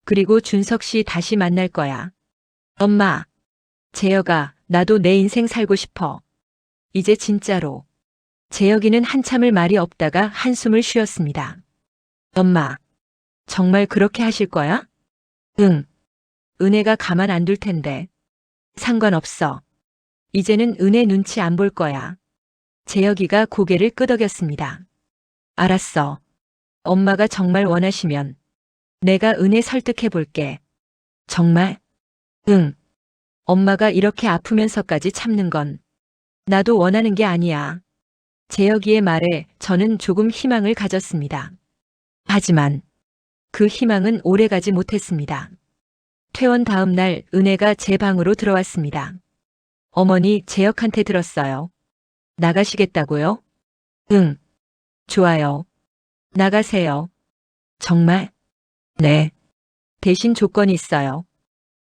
[SPEAKER 1] 그리고 준석 씨 다시 만날 거야. 엄마. 재혁아, 나도 내 인생 살고 싶어. 이제 진짜로. 재혁이는 한참을 말이 없다가 한숨을 쉬었습니다. 엄마. 정말 그렇게 하실 거야? 응. 은혜가 가만 안 둘 텐데. 상관없어. 이제는 은혜 눈치 안 볼 거야. 재혁이가 고개를 끄덕였습니다. 알았어. 엄마가 정말 원하시면 내가 은혜 설득해 볼게. 정말? 응. 엄마가 이렇게 아프면서까지 참는 건 나도 원하는 게 아니야. 재혁이의 말에 저는 조금 희망을 가졌습니다. 하지만 그 희망은 오래가지 못했습니다. 퇴원 다음 날 은혜가 제 방으로 들어왔습니다. 어머니, 재혁한테 들었어요. 나가시겠다고요? 응. 좋아요. 나가세요. 정말? 네. 대신 조건이 있어요.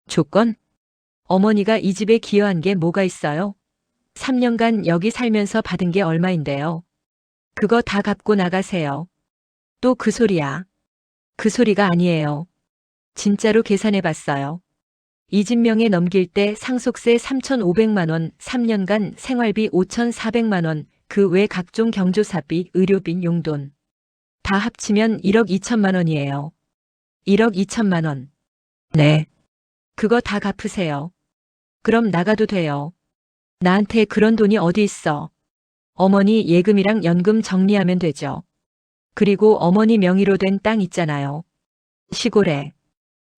[SPEAKER 1] 조건? 어머니가 이 집에 기여한 게 뭐가 있어요? 3년간 여기 살면서 받은 게 얼마인데요. 그거 다 갚고 나가세요. 또 그 소리야. 그 소리가 아니에요. 진짜로 계산해 봤어요. 이 집 명에 넘길 때 상속세 3,500만 원, 3년간 생활비 5,400만 원, 그 외 각종 경조사비, 의료비, 용돈. 다 합치면 1억 2천만 원이에요. 1억 2천만 원. 네. 그거 다 갚으세요. 그럼 나가도 돼요. 나한테 그런 돈이 어디 있어. 어머니 예금이랑 연금 정리하면 되죠. 그리고 어머니 명의로 된 땅 있잖아요. 시골에.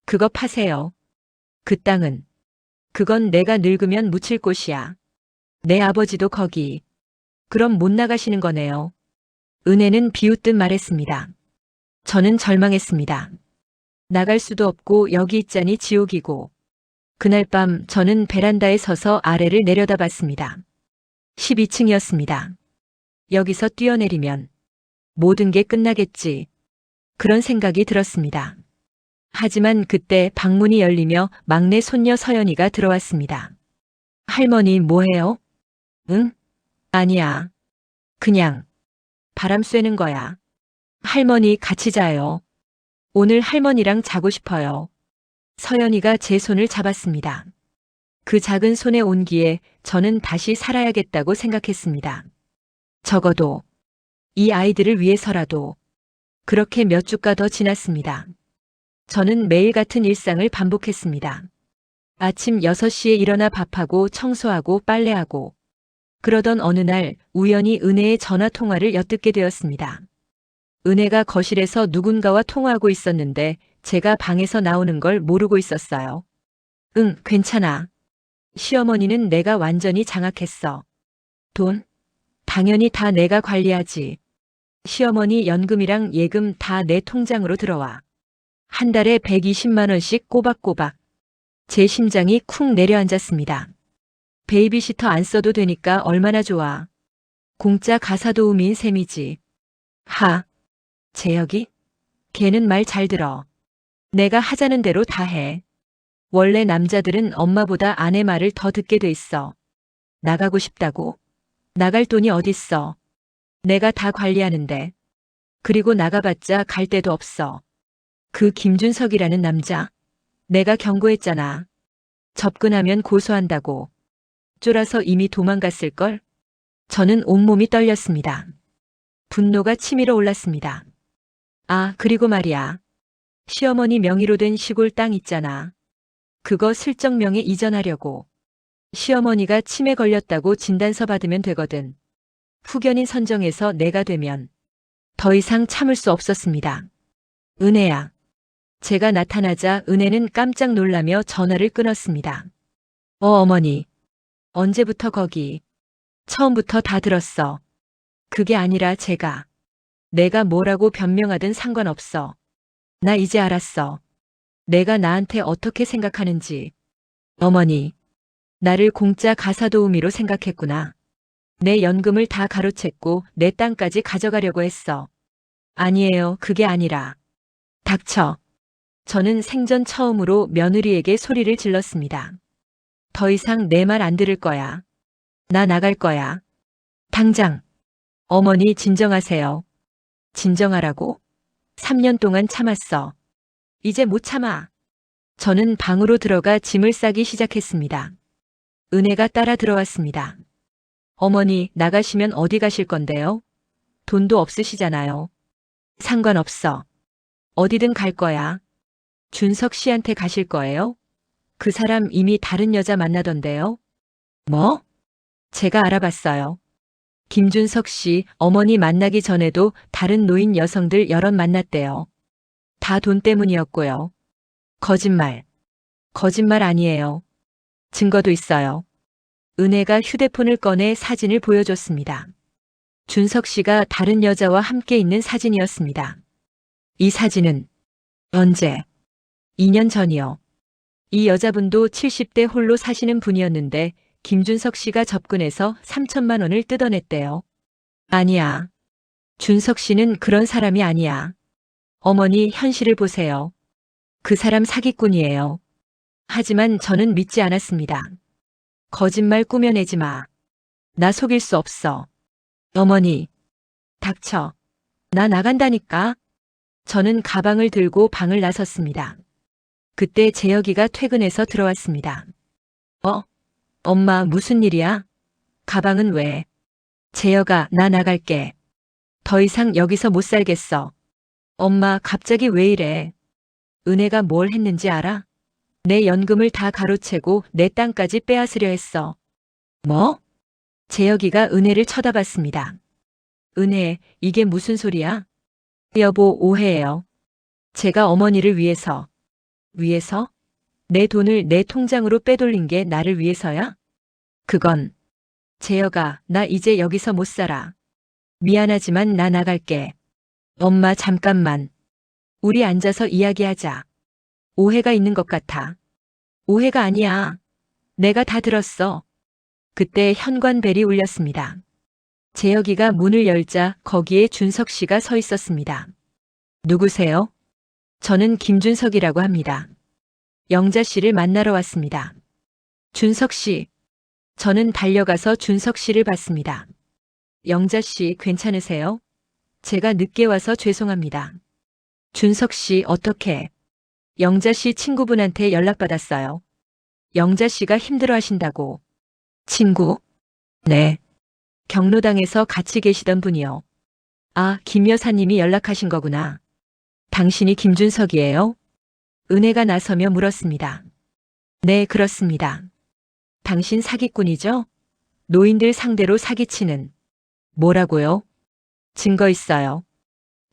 [SPEAKER 1] 그거 파세요. 그 땅은. 그건 내가 늙으면 묻힐 곳이야. 내 아버지도 거기. 그럼 못 나가시는 거네요. 은혜는 비웃듯 말했습니다. 저는 절망했습니다. 나갈 수도 없고 여기 있자니 지옥이고. 그날 밤 저는 베란다에 서서 아래를 내려다봤습니다. 12층이었습니다. 여기서 뛰어내리면 모든 게 끝나겠지. 그런 생각이 들었습니다. 하지만 그때 방문이 열리며 막내 손녀 서연이가 들어왔습니다. 할머니 뭐해요? 응? 아니야. 그냥 바람 쐬는 거야. 할머니 같이 자요. 오늘 할머니랑 자고 싶어요. 서연이가 제 손을 잡았습니다. 그 작은 손의 온기에 저는 다시 살아야겠다고 생각했습니다. 적어도 이 아이들을 위해서라도. 그렇게 몇 주가 더 지났습니다. 저는 매일 같은 일상을 반복했습니다. 아침 6시에 일어나 밥하고 청소하고 빨래하고. 그러던 어느 날 우연히 은혜의 전화 통화를 엿듣게 되었습니다. 은혜가 거실에서 누군가와 통화하고 있었는데 제가 방에서 나오는 걸 모르고 있었어요. 응, 괜찮아. 시어머니는 내가 완전히 장악했어. 돈? 당연히 다 내가 관리하지. 시어머니 연금이랑 예금 다 내 통장으로 들어와. 한 달에 120만 원씩 꼬박꼬박. 제 심장이 쿵 내려앉았습니다. 베이비시터 안 써도 되니까 얼마나 좋아. 공짜 가사도우미인 셈이지. 하. 재혁이? 걔는 말 잘 들어. 내가 하자는 대로 다 해. 원래 남자들은 엄마보다 아내 말을 더 듣게 돼 있어. 나가고 싶다고? 나갈 돈이 어딨어. 내가 다 관리하는데. 그리고 나가봤자 갈 데도 없어. 그 김준석이라는 남자. 내가 경고했잖아. 접근하면 고소한다고. 쫄아서 이미 도망갔을걸? 저는 온몸이 떨렸습니다. 분노가 치밀어 올랐습니다. 아, 그리고 말이야. 시어머니 명의로 된 시골 땅 있잖아. 그거 슬쩍 명에 이전하려고. 시어머니가 치매 걸렸다고 진단서 받으면 되거든. 후견인 선정해서 내가 되면. 더 이상 참을 수 없었습니다. 은혜야. 제가 나타나자 은혜는 깜짝 놀라며 전화를 끊었습니다. 어머니. 언제부터 거기. 처음부터 다 들었어. 그게 아니라 내가 뭐라고 변명하든 상관없어. 나 이제 알았어. 내가 나한테 어떻게 생각하는지. 어머니. 나를 공짜 가사도우미로 생각했구나. 내 연금을 다 가로챘고 내 땅까지 가져가려고 했어. 아니에요. 그게 아니라. 닥쳐. 저는 생전 처음으로 며느리에게 소리를 질렀습니다. 더 이상 내 말 안 들을 거야. 나 나갈 거야. 당장. 어머니 진정하세요. 진정하라고? 3년 동안 참았어. 이제 못 참아. 저는 방으로 들어가 짐을 싸기 시작했습니다. 은혜가 따라 들어왔습니다. 어머니, 나가시면 어디 가실 건데요? 돈도 없으시잖아요. 상관없어. 어디든 갈 거야. 준석 씨한테 가실 거예요? 그 사람 이미 다른 여자 만나던데요? 뭐? 제가 알아봤어요. 김준석 씨 어머니 만나기 전에도 다른 노인 여성들 여럿 만났대요. 다 돈 때문이었고요. 거짓말. 거짓말 아니에요. 증거도 있어요. 은혜가 휴대폰을 꺼내 사진을 보여줬습니다. 준석 씨가 다른 여자와 함께 있는 사진이었습니다. 이 사진은 언제? 2년 전이요. 이 여자분도 70대 홀로 사시는 분이었는데 김준석 씨가 접근해서 3천만 원을 뜯어냈대요. 아니야. 준석 씨는 그런 사람이 아니야. 어머니 현실을 보세요. 그 사람 사기꾼이에요. 하지만 저는 믿지 않았습니다. 거짓말 꾸며내지 마. 나 속일 수 없어. 어머니. 닥쳐. 나 나간다니까. 저는 가방을 들고 방을 나섰습니다. 그때 재혁이가 퇴근해서 들어왔습니다. 엄마 무슨 일이야? 가방은 왜? 재혁아, 나 나갈게. 더 이상 여기서 못 살겠어. 엄마 갑자기 왜 이래? 은혜가 뭘 했는지 알아? 내 연금을 다 가로채고 내 땅까지 빼앗으려 했어. 뭐? 재혁이가 은혜를 쳐다봤습니다. 은혜, 이게 무슨 소리야? 여보, 오해예요. 제가 어머니를 위해서. 위해서? 내 돈을 내 통장으로 빼돌린 게 나를 위해서야? 그건. 재혁아, 나 이제 여기서 못 살아. 미안하지만 나 나갈게. 엄마 잠깐만. 우리 앉아서 이야기하자. 오해가 있는 것 같아. 오해가 아니야. 내가 다 들었어. 그때 현관벨이 울렸습니다. 재혁이가 문을 열자 거기에 준석 씨가 서 있었습니다. 누구세요? 저는 김준석이라고 합니다. 영자 씨를 만나러 왔습니다. 준석 씨. 저는 달려가서 준석 씨를 봤습니다. 영자 씨 괜찮으세요? 제가 늦게 와서 죄송합니다. 준석 씨 어떻게? 영자 씨 친구분한테 연락받았어요. 영자 씨가 힘들어 하신다고. 친구? 네. 경로당에서 같이 계시던 분이요. 아, 김 여사님이 연락하신 거구나. 당신이 김준석이에요? 은혜가 나서며 물었습니다. 네, 그렇습니다. 당신 사기꾼이죠? 노인들 상대로 사기치는. 뭐라고요? 증거 있어요.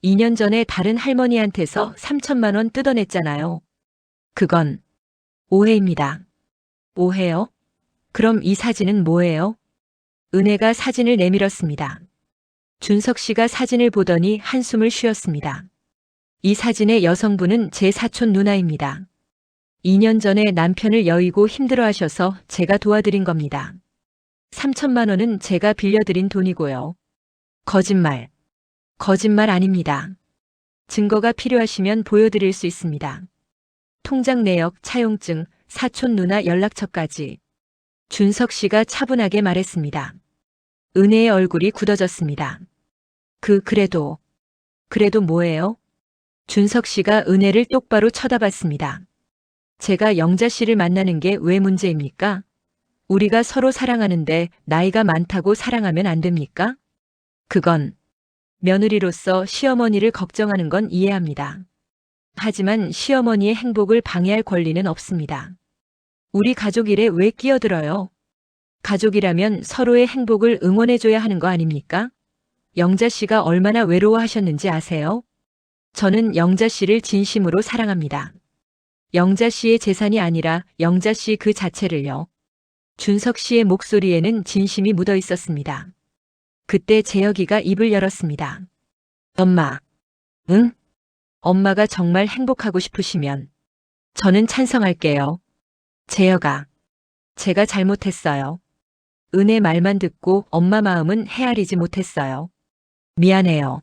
[SPEAKER 1] 2년 전에 다른 할머니한테서 3천만 원 뜯어냈잖아요. 그건 오해입니다. 오해요? 그럼 이 사진은 뭐예요? 은혜가 사진을 내밀었습니다. 준석 씨가 사진을 보더니 한숨을 쉬었습니다. 이 사진의 여성분은 제 사촌 누나입니다. 2년 전에 남편을 여의고 힘들어하셔서 제가 도와드린 겁니다. 3천만 원은 제가 빌려드린 돈이고요. 거짓말. 거짓말 아닙니다. 증거가 필요하시면 보여드릴 수 있습니다. 통장 내역, 차용증, 사촌 누나 연락처까지. 준석 씨가 차분하게 말했습니다. 은혜의 얼굴이 굳어졌습니다. 그래도 뭐예요? 준석 씨가 은혜를 똑바로 쳐다봤습니다. 제가 영자 씨를 만나는 게 왜 문제입니까? 우리가 서로 사랑하는데 나이가 많다고 사랑하면 안 됩니까? 그건 며느리로서 시어머니를 걱정하는 건 이해합니다. 하지만 시어머니의 행복을 방해할 권리는 없습니다. 우리 가족 일에 왜 끼어들어요? 가족이라면 서로의 행복을 응원해줘야 하는 거 아닙니까? 영자 씨가 얼마나 외로워하셨는지 아세요? 저는 영자 씨를 진심으로 사랑합니다. 영자 씨의 재산이 아니라 영자 씨 그 자체를요. 준석 씨의 목소리에는 진심이 묻어 있었습니다. 그때 재혁이가 입을 열었습니다. 엄마. 응? 엄마가 정말 행복하고 싶으시면 저는 찬성할게요. 재혁아. 제가 잘못했어요. 은혜 말만 듣고 엄마 마음은 헤아리지 못했어요. 미안해요.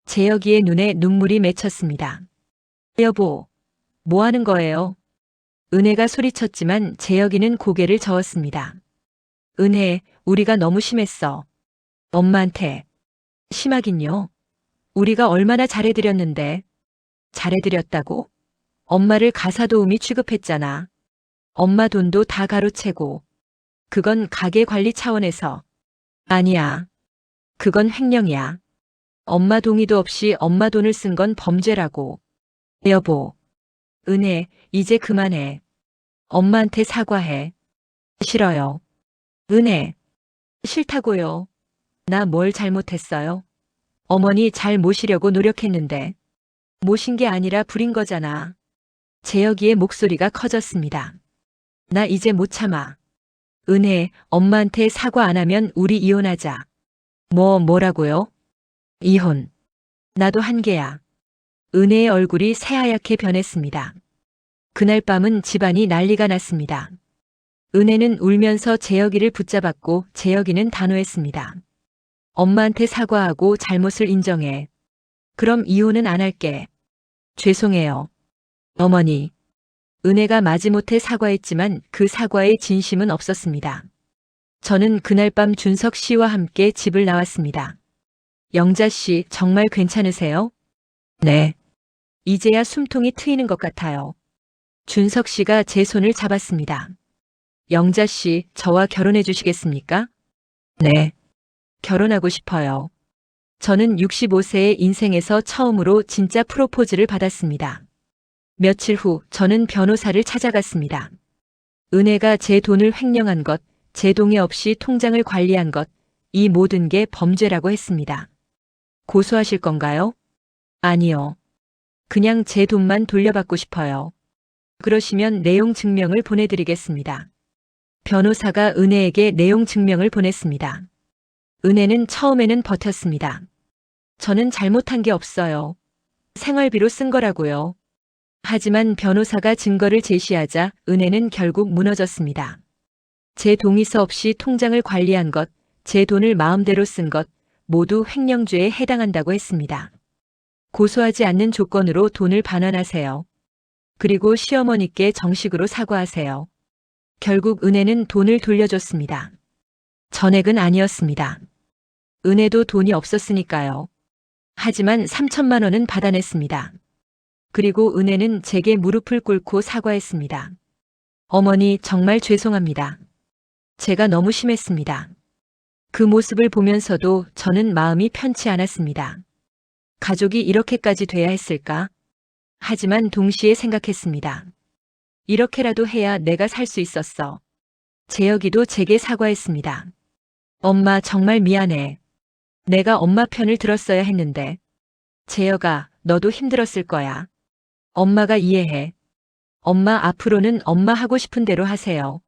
[SPEAKER 1] 재혁이의 눈에 눈물이 맺혔습니다. 여보, 뭐 하는 거예요? 은혜가 소리쳤지만 재혁이는 고개를 저었습니다. 은혜, 우리가 너무 심했어. 엄마한테. 심하긴요. 우리가 얼마나 잘해드렸는데. 잘해드렸다고? 엄마를 가사도우미 취급했잖아. 엄마 돈도 다 가로채고. 그건 가게 관리 차원에서. 아니야. 그건 횡령이야. 엄마 동의도 없이 엄마 돈을 쓴 건 범죄라고. 여보. 은혜, 이제 그만해. 엄마한테 사과해. 싫어요. 은혜. 싫다고요. 나 뭘 잘못했어요? 어머니 잘 모시려고 노력했는데. 모신 게 아니라 부린 거잖아. 재혁이의 목소리가 커졌습니다. 나 이제 못 참아. 은혜, 엄마한테 사과 안 하면 우리 이혼하자. 뭐라고요? 이혼. 나도 한계야. 은혜의 얼굴이 새하얗게 변했습니다. 그날 밤은 집안이 난리가 났습니다. 은혜는 울면서 재혁이를 붙잡았고 재혁이는 단호했습니다. 엄마한테 사과하고 잘못을 인정해. 그럼 이혼은 안 할게. 죄송해요. 어머니. 은혜가 마지못해 사과했지만 그 사과에 진심은 없었습니다. 저는 그날 밤 준석 씨와 함께 집을 나왔습니다. 영자 씨, 정말 괜찮으세요? 네. 이제야 숨통이 트이는 것 같아요. 준석 씨가 제 손을 잡았습니다. 영자 씨, 저와 결혼해 주시겠습니까? 네. 결혼하고 싶어요. 저는 65세의 인생에서 처음으로 진짜 프로포즈를 받았습니다. 며칠 후 저는 변호사를 찾아갔습니다. 은혜가 제 돈을 횡령한 것, 제 동의 없이 통장을 관리한 것, 이 모든 게 범죄라고 했습니다. 고소하실 건가요? 아니요. 그냥 제 돈만 돌려받고 싶어요. 그러시면 내용 증명을 보내드리겠습니다. 변호사가 은혜에게 내용 증명을 보냈습니다. 은혜는 처음에는 버텼습니다. 저는 잘못한 게 없어요. 생활비로 쓴 거라고요. 하지만 변호사가 증거를 제시하자 은혜는 결국 무너졌습니다. 제 동의서 없이 통장을 관리한 것, 제 돈을 마음대로 쓴 것, 모두 횡령죄에 해당한다고 했습니다. 고소하지 않는 조건으로 돈을 반환하세요. 그리고 시어머니께 정식으로 사과하세요. 결국 은혜는 돈을 돌려줬습니다. 전액은 아니었습니다. 은혜도 돈이 없었으니까요. 하지만 3천만 원은 받아냈습니다. 그리고 은혜는 제게 무릎을 꿇고 사과했습니다. 어머니, 정말 죄송합니다. 제가 너무 심했습니다. 그 모습을 보면서도 저는 마음이 편치 않았습니다. 가족이 이렇게까지 돼야 했을까? 하지만 동시에 생각했습니다. 이렇게라도 해야 내가 살 수 있었어. 재혁이도 제게 사과했습니다. 엄마, 정말 미안해. 내가 엄마 편을 들었어야 했는데. 재혁아, 너도 힘들었을 거야. 엄마가 이해해. 엄마 앞으로는 엄마 하고 싶은 대로 하세요.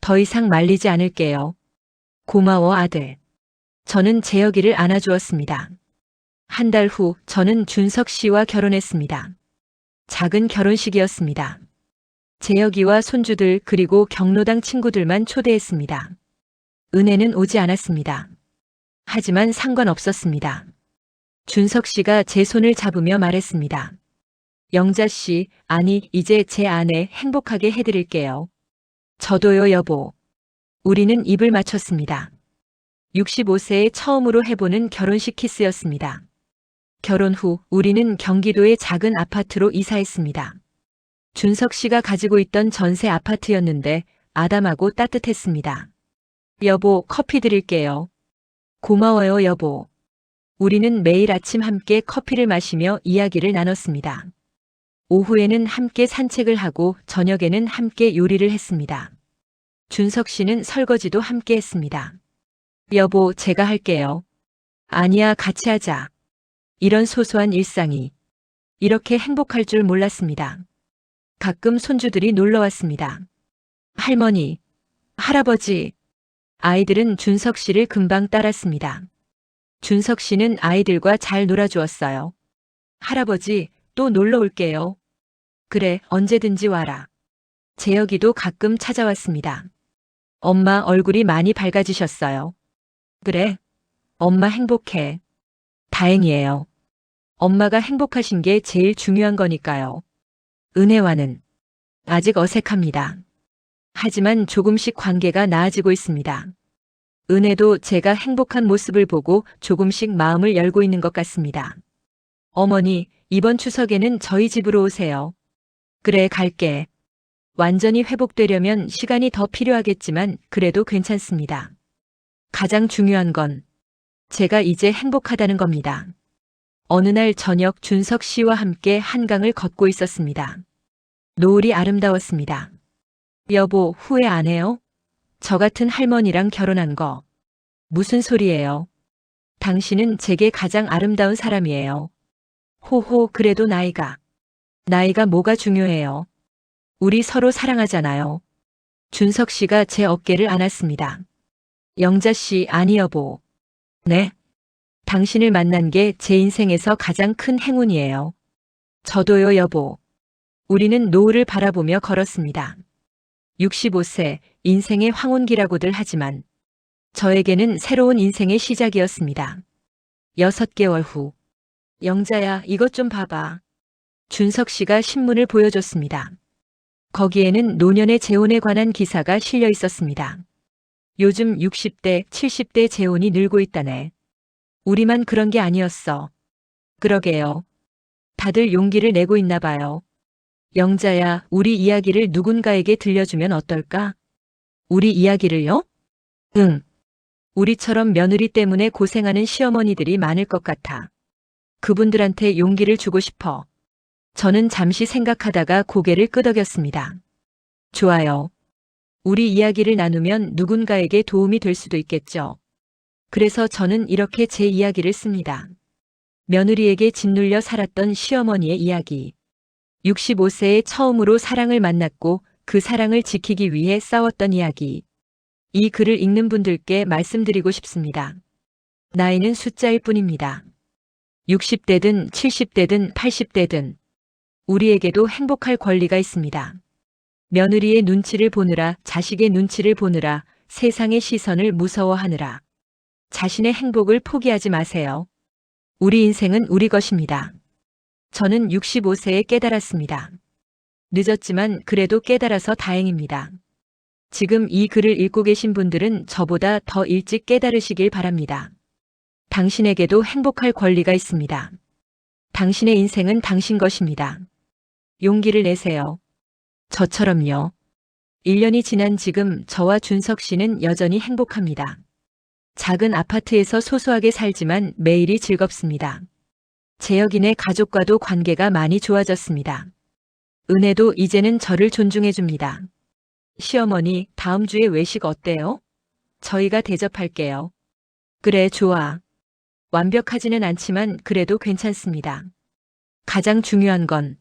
[SPEAKER 1] 더 이상 말리지 않을게요. 고마워 아들. 저는 재혁이를 안아주었습니다. 한 달 후 저는 준석 씨와 결혼했습니다. 작은 결혼식이었습니다. 재혁이와 손주들 그리고 경로당 친구들만 초대했습니다. 은혜는 오지 않았습니다. 하지만 상관없었습니다. 준석 씨가 제 손을 잡으며 말했습니다. 영자 씨, 아니, 이제 제 아내 행복하게 해드릴게요. 저도요, 여보. 우리는 입을 맞췄습니다. 65세에 처음으로 해보는 결혼식 키스였습니다. 결혼 후 우리는 경기도의 작은 아파트로 이사했습니다. 준석 씨가 가지고 있던 전세 아파트였는데 아담하고 따뜻했습니다. 여보, 커피 드릴게요. 고마워요, 여보. 우리는 매일 아침 함께 커피를 마시며 이야기를 나눴습니다. 오후에는 함께 산책을 하고 저녁에는 함께 요리를 했습니다. 준석 씨는 설거지도 함께 했습니다. 여보, 제가 할게요. 아니야, 같이 하자. 이런 소소한 일상이 이렇게 행복할 줄 몰랐습니다. 가끔 손주들이 놀러 왔습니다. 할머니, 할아버지. 아이들은 준석 씨를 금방 따랐습니다. 준석 씨는 아이들과 잘 놀아주었어요. 할아버지, 또 놀러 올게요. 그래, 언제든지 와라. 재혁이도 가끔 찾아왔습니다. 엄마 얼굴이 많이 밝아지셨어요. 그래, 엄마 행복해. 다행이에요. 엄마가 행복하신 게 제일 중요한 거니까요. 은혜와는 아직 어색합니다. 하지만 조금씩 관계가 나아지고 있습니다. 은혜도 제가 행복한 모습을 보고 조금씩 마음을 열고 있는 것 같습니다. 어머니, 이번 추석에는 저희 집으로 오세요. 그래, 갈게. 완전히 회복되려면 시간이 더 필요하겠지만 그래도 괜찮습니다. 가장 중요한 건 제가 이제 행복하다는 겁니다. 어느 날 저녁 준석 씨와 함께 한강을 걷고 있었습니다. 노을이 아름다웠습니다. 여보, 후회 안 해요? 저 같은 할머니랑 결혼한 거. 무슨 소리예요? 당신은 제게 가장 아름다운 사람이에요. 호호, 그래도 나이가 뭐가 중요해요? 우리 서로 사랑하잖아요. 준석 씨가 제 어깨를 안았습니다. 영자 씨, 아니 여보. 네? 당신을 만난 게 제 인생에서 가장 큰 행운이에요. 저도요, 여보. 우리는 노을을 바라보며 걸었습니다. 65세, 인생의 황혼기라고들 하지만 저에게는 새로운 인생의 시작이었습니다. 6개월 후. 영자야, 이것 좀 봐봐. 준석 씨가 신문을 보여줬습니다. 거기에는 노년의 재혼에 관한 기사가 실려 있었습니다. 요즘 60대, 70대 재혼이 늘고 있다네. 우리만 그런 게 아니었어. 그러게요. 다들 용기를 내고 있나 봐요. 영자야, 우리 이야기를 누군가에게 들려주면 어떨까? 우리 이야기를요? 응. 우리처럼 며느리 때문에 고생하는 시어머니들이 많을 것 같아. 그분들한테 용기를 주고 싶어. 저는 잠시 생각하다가 고개를 끄덕였습니다. 좋아요. 우리 이야기를 나누면 누군가에게 도움이 될 수도 있겠죠. 그래서 저는 이렇게 제 이야기를 씁니다. 며느리에게 짓눌려 살았던 시어머니의 이야기. 65세에 처음으로 사랑을 만났고 그 사랑을 지키기 위해 싸웠던 이야기. 이 글을 읽는 분들께 말씀드리고 싶습니다. 나이는 숫자일 뿐입니다. 60대든 70대든 80대든 우리에게도 행복할 권리가 있습니다. 며느리의 눈치를 보느라, 자식의 눈치를 보느라, 세상의 시선을 무서워하느라 자신의 행복을 포기하지 마세요. 우리 인생은 우리 것입니다. 저는 65세에 깨달았습니다. 늦었지만 그래도 깨달아서 다행입니다. 지금 이 글을 읽고 계신 분들은 저보다 더 일찍 깨달으시길 바랍니다. 당신에게도 행복할 권리가 있습니다. 당신의 인생은 당신 것입니다. 용기를 내세요. 저처럼요. 1년이 지난 지금 저와 준석 씨는 여전히 행복합니다. 작은 아파트에서 소소하게 살지만 매일이 즐겁습니다. 재혁이네 가족과도 관계가 많이 좋아졌습니다. 은혜도 이제는 저를 존중해 줍니다. 시어머니, 다음 주에 외식 어때요? 저희가 대접할게요. 그래, 좋아. 완벽하지는 않지만 그래도 괜찮습니다. 가장 중요한 건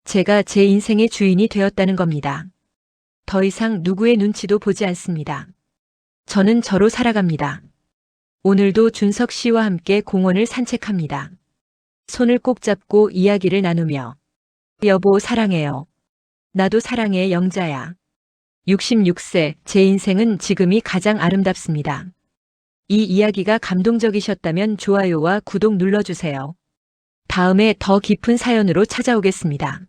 [SPEAKER 1] 제가 제 인생의 주인이 되었다는 겁니다. 더 이상 누구의 눈치도 보지 않습니다. 저는 저로 살아갑니다. 오늘도 준석 씨와 함께 공원을 산책합니다. 손을 꼭 잡고 이야기를 나누며 여보 사랑해요. 나도 사랑해 영자야. 66세 제 인생은 지금이 가장 아름답습니다. 이 이야기가 감동적이셨다면 좋아요와 구독 눌러주세요. 다음에 더 깊은 사연으로 찾아오겠습니다.